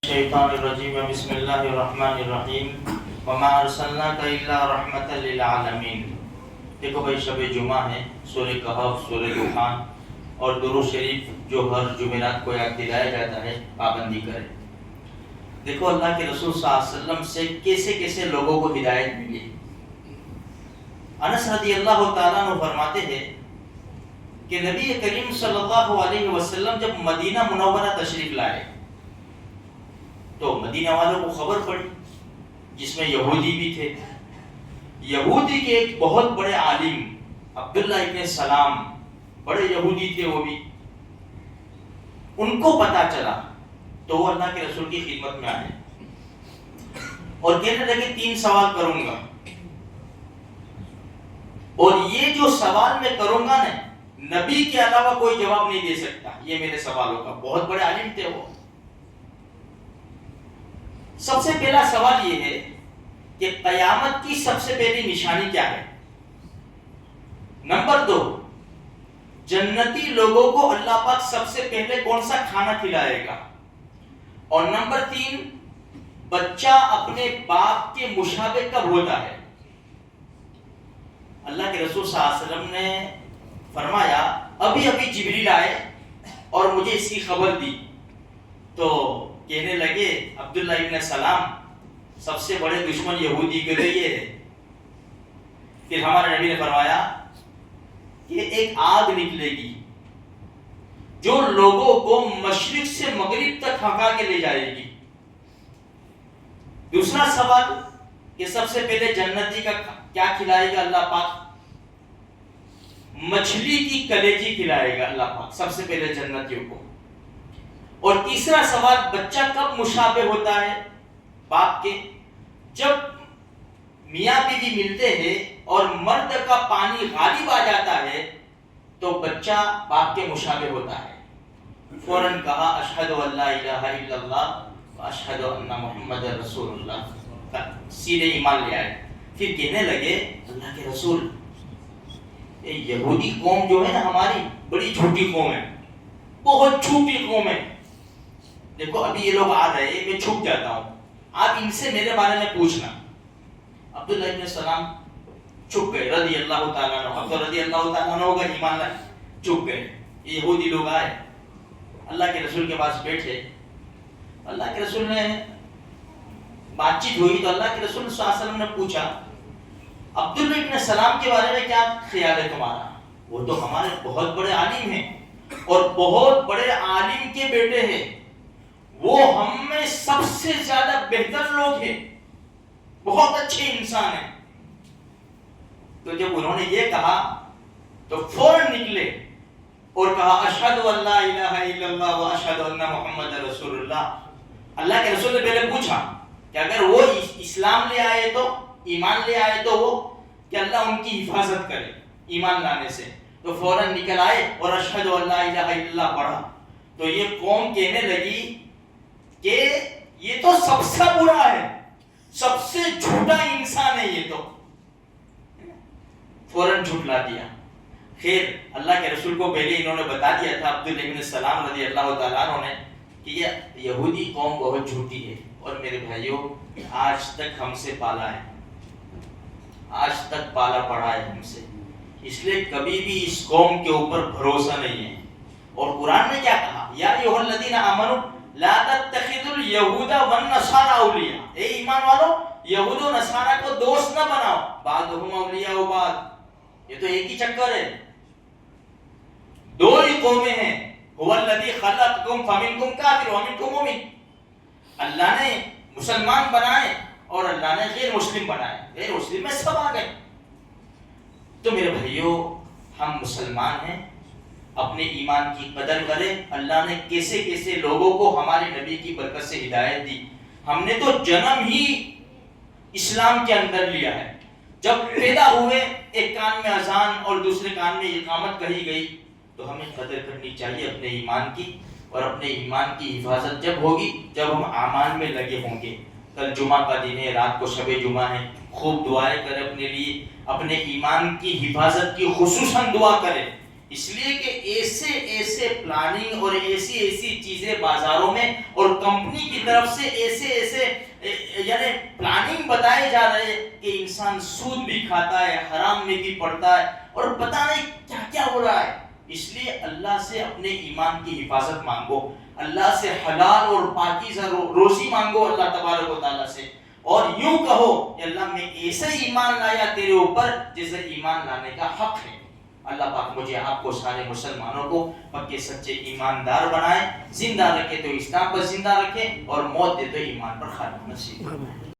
الشیطان الرجیم بسم اللہ الرحمن الرحیم وما ارسلناک الا رحمتا للعالمین۔ دیکھو بھائی شب جمعہ ہے، سورہ کہف، سورہ دخان اور درود شریف جو ہر جمعرات کو یاد دلایا جاتا ہے، پابندی کرے۔ دیکھو اللہ کے رسول صلی اللہ علیہ وسلم سے کیسے کیسے لوگوں کو ہدایت ملی۔ انس رضی اللہ تعالیٰ عنہ فرماتے ہیں کہ نبی کریم صلی اللہ علیہ وسلم جب مدینہ منورہ تشریف لائے تو مدینہ والوں کو خبر پڑی، جس میں یہودی بھی تھے۔ یہودی کے ایک بہت بڑے عالم عبداللہ ابن سلام، بڑے یہودی تھے وہ بھی، ان کو پتا چلا تو وہ اللہ کے رسول کی خدمت میں آئے اور کہنے لگے 3 سوال کروں گا، اور یہ جو سوال میں کروں گا نا، نبی کے علاوہ کوئی جواب نہیں دے سکتا یہ میرے سوالوں کا۔ بہت بڑے عالم تھے وہ۔ سب سے پہلا سوال یہ ہے کہ قیامت کی سب سے پہلی نشانی کیا ہے؟ نمبر 2، جنتی لوگوں کو اللہ پاک سب سے پہلے کون سا کھانا کھلائے گا؟ اور نمبر 3، بچہ اپنے باپ کے مشابہ کب ہوتا ہے؟ اللہ کے رسول صلی اللہ علیہ وسلم نے فرمایا ابھی جبریل آئے اور مجھے اس کی خبر دی۔ تو کہنے لگے عبداللہ ابن سلام، سب سے بڑے دشمن یہودی کے لیے یہ ہے۔ پھر ہمارے نبی نے فرمایا کہ ایک آگ نکلے گی جو لوگوں کو مشرق سے مغرب تک ہکا کے لے جائے گی۔ دوسرا سوال کہ سب سے پہلے جنتی کا کیا کھلائے گا اللہ پاک؟ مچھلی کی کلیجی کھلائے گا اللہ پاک سب سے پہلے جنتیوں کو۔ اور تیسرا سوال، بچہ کب مشابہ ہوتا ہے باپ کے؟ جب میاں بیوی ملتے ہیں اور مرد کا پانی غالب آ جاتا ہے تو بچہ باپ کے مشابہ ہوتا ہے۔ فوراً کہا اشہد ان لا الہ الا اللہ و اشہد ان محمد رسول اللہ، سیدھے ایمان لے آئے۔ پھر کہنے لگے اللہ کے رسول، یہ یہودی قوم جو ہے نا ہماری، بڑی جھوٹی قوم ہے، بہت جھوٹی قوم ہے۔ دیکھو ابھی یہ لوگ آ رہے ہیں، میں چھپ جاتا ہوں، آپ ان سے میرے بارے میں پوچھنا۔ عبداللہ ابن سلام چھپ گئے رضی اللہ تعالیٰ عنہ، اب تو رضی اللہ تعالیٰ عنہ ہوگا، ایمان لائے، چھپ گئے۔ یہودی لوگ آئے اللہ کے رسول کے پاس بیٹھے، اللہ کے رسول نے بات چیت ہوئی تو اللہ کے رسول صلی اللہ علیہ وسلم نے پوچھا عبداللہ ابن سلام کے بارے میں کیا خیال ہے تمہارا؟ وہ تو ہمارے بہت بڑے عالم ہیں اور بہت بڑے عالم کے بیٹے ہیں، وہ ہم میں سب سے زیادہ بہتر لوگ ہیں، بہت اچھے انسان ہیں۔ تو جب انہوں نے یہ کہا تو فوراً نکلے اور کہا اشہد ان لا الہ الا اللہ و اشہد ان محمد رسول اللہ۔ اللہ کے رسول نے پہلے پوچھا کہ اگر وہ اسلام لے آئے تو، ایمان لے آئے تو وہ کہ اللہ ان کی حفاظت کرے ایمان لانے سے، تو فوراً نکل آئے اور اشہد ان لا الہ الا اللہ پڑھا۔ تو یہ قوم کہنے لگی کہ یہ تو سب سے برا ہے، سب سے جھوٹا انسان ہے یہ تو، فوراً جھٹلا دیا۔ خیر اللہ کے رسول کو پہلے انہوں نے بتا دیا تھا عبداللہ ابن سلام رضی اللہ تعالیٰ عنہ نے کہ یہ یہودی قوم بہت جھوٹی ہے، اور میرے بھائیوں آج تک ہم سے پالا ہے، آج تک پالا پڑا ہے ہم سے، اس لیے کبھی بھی اس قوم کے اوپر بھروسہ نہیں ہے۔ اور قرآن نے کیا کہا؟ یا ایھا الذین آمنوا لا تتخذوا اليہود والنصارى اولیاء، اے ایمان والو یہود و نصارہ کو دوست نہ بناؤ، بعضهم اولیاء بعض، یہ تو ایک ہی چکر ہے، دو ہی قومیں ہیں۔ هو الذی خلقکم فمنکم کافر ومنکم مؤمن، اللہ نے مسلمان بنائے اور اللہ نے غیر مسلم بنائے، غیر مسلم میں سب آ گئے۔ تو میرے بھائیوں ہم مسلمان ہیں، اپنے ایمان کی قدر کریں۔ اللہ نے کیسے کیسے لوگوں کو ہمارے نبی کی برکت سے ہدایت دی۔ ہم نے تو جنم ہی اسلام کے اندر لیا ہے، جب پیدا ہوئے ایک کان میں اذان اور دوسرے کان میں اقامت کہی گئی، تو ہمیں قدر کرنی چاہیے اپنے ایمان کی، اور اپنے ایمان کی حفاظت جب ہوگی جب ہم اعمال میں لگے ہوں گے۔ کل جمعہ کا دن ہے، رات کو شب جمعہ ہے، خوب دعائیں کریں اپنے لیے، اپنے ایمان کی حفاظت کی خصوصاً دعا کریں۔ اس لیے کہ ایسے پلاننگ اور ایسی چیزیں بازاروں میں اور کمپنی کی طرف سے ایسے یعنی پلاننگ بتائے جا رہے ہیں کہ انسان سود بھی کھاتا ہے، حرام میں بھی پڑتا ہے اور پتہ نہیں کیا کیا ہو رہا ہے۔ اس لیے اللہ سے اپنے ایمان کی حفاظت مانگو، اللہ سے حلال اور پاکیزہ روزی مانگو اللہ تبارک و تعالیٰ سے، اور یوں کہو کہ اللہ میں ایسا ایمان لایا تیرے اوپر جیسے ایمان لانے کا حق ہے۔ اللہ پاک مجھے آپ کو سارے مسلمانوں کو پکے سچے ایماندار بنائے، زندہ رکھے تو اسلام پر زندہ رکھے اور موت دے تو ایمان پر خاتمہ نصیب فرمائے۔